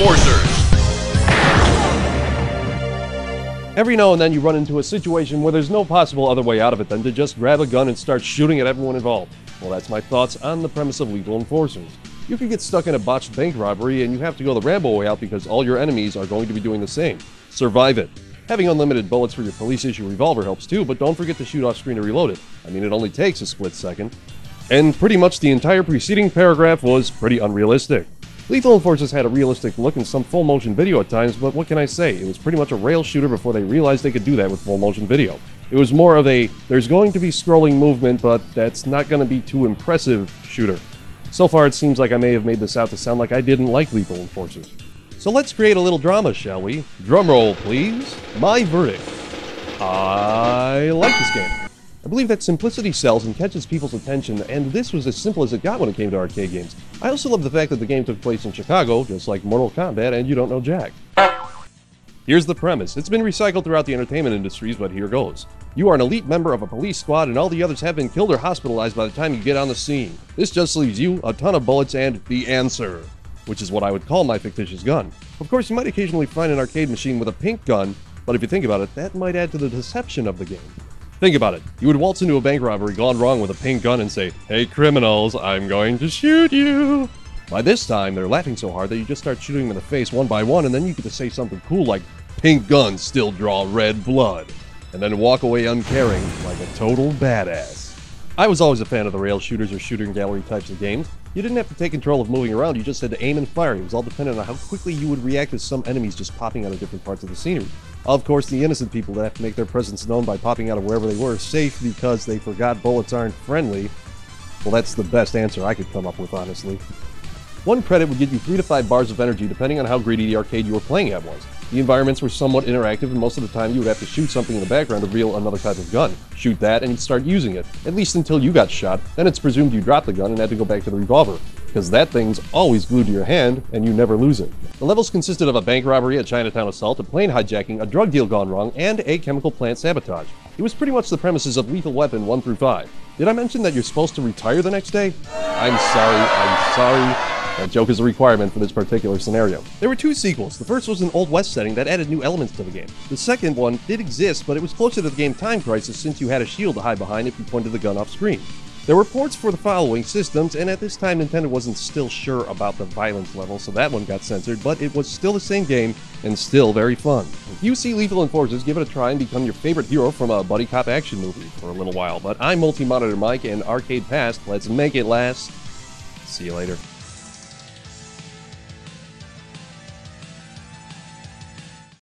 Enforcers. Every now and then you run into a situation where there's no possible other way out of it than to just grab a gun and start shooting at everyone involved. Well, that's my thoughts on the premise of Lethal Enforcers. You could get stuck in a botched bank robbery and you have to go the Rambo way out because all your enemies are going to be doing the same. Survive it. Having unlimited bullets for your police-issue revolver helps too, but don't forget to shoot off screen to reload it. I mean, it only takes a split second. And pretty much the entire preceding paragraph was pretty unrealistic. Lethal Enforcers had a realistic look and some full-motion video at times, but what can I say? It was pretty much a rail shooter before they realized they could do that with full-motion video. It was more of a, there's going to be scrolling movement, but that's not going to be too impressive shooter. So far, it seems like I may have made this out to sound like I didn't like Lethal Enforcers. So let's create a little drama, shall we? Drumroll, please. My verdict. I like this game. I believe that simplicity sells and catches people's attention, and this was as simple as it got when it came to arcade games. I also love the fact that the game took place in Chicago, just like Mortal Kombat, and you don't know jack. Here's the premise. It's been recycled throughout the entertainment industries, but here goes. You are an elite member of a police squad, and all the others have been killed or hospitalized by the time you get on the scene. This just leaves you, a ton of bullets, and the answer, which is what I would call my fictitious gun. Of course, you might occasionally find an arcade machine with a pink gun, but if you think about it, that might add to the deception of the game. Think about it. You would waltz into a bank robbery gone wrong with a pink gun and say, "Hey criminals, I'm going to shoot you." By this time, they're laughing so hard that you just start shooting them in the face one by one, and then you get to say something cool like, "Pink guns still draw red blood," and then walk away uncaring like a total badass. I was always a fan of the rail shooters or shooting gallery types of games. You didn't have to take control of moving around, you just had to aim and fire. It was all dependent on how quickly you would react to some enemies just popping out of different parts of the scenery. Of course, the innocent people that have to make their presence known by popping out of wherever they were safe because they forgot bullets aren't friendly. Well, that's the best answer I could come up with, honestly. One credit would get you 3 to 5 bars of energy depending on how greedy the arcade you were playing at was. The environments were somewhat interactive, and most of the time you would have to shoot something in the background to reveal another type of gun. Shoot that, and you'd start using it, at least until you got shot. Then it's presumed you dropped the gun and had to go back to the revolver, because that thing's always glued to your hand, and you never lose it. The levels consisted of a bank robbery, a Chinatown assault, a plane hijacking, a drug deal gone wrong, and a chemical plant sabotage. It was pretty much the premises of Lethal Weapon 1 through 5. Did I mention that you're supposed to retire the next day? I'm sorry. That joke is a requirement for this particular scenario. There were 2 sequels. The first was an Old West setting that added new elements to the game. The second one did exist, but it was closer to the game Time Crisis since you had a shield to hide behind if you pointed the gun off screen. There were ports for the following systems, and at this time Nintendo wasn't still sure about the violence level, so that one got censored, but it was still the same game, and still very fun. If you see Lethal Enforcers, give it a try and become your favorite hero from a buddy cop action movie for a little while. But I'm Multi-Monitor Mike, and Arcade Past, let's make it last. See you later.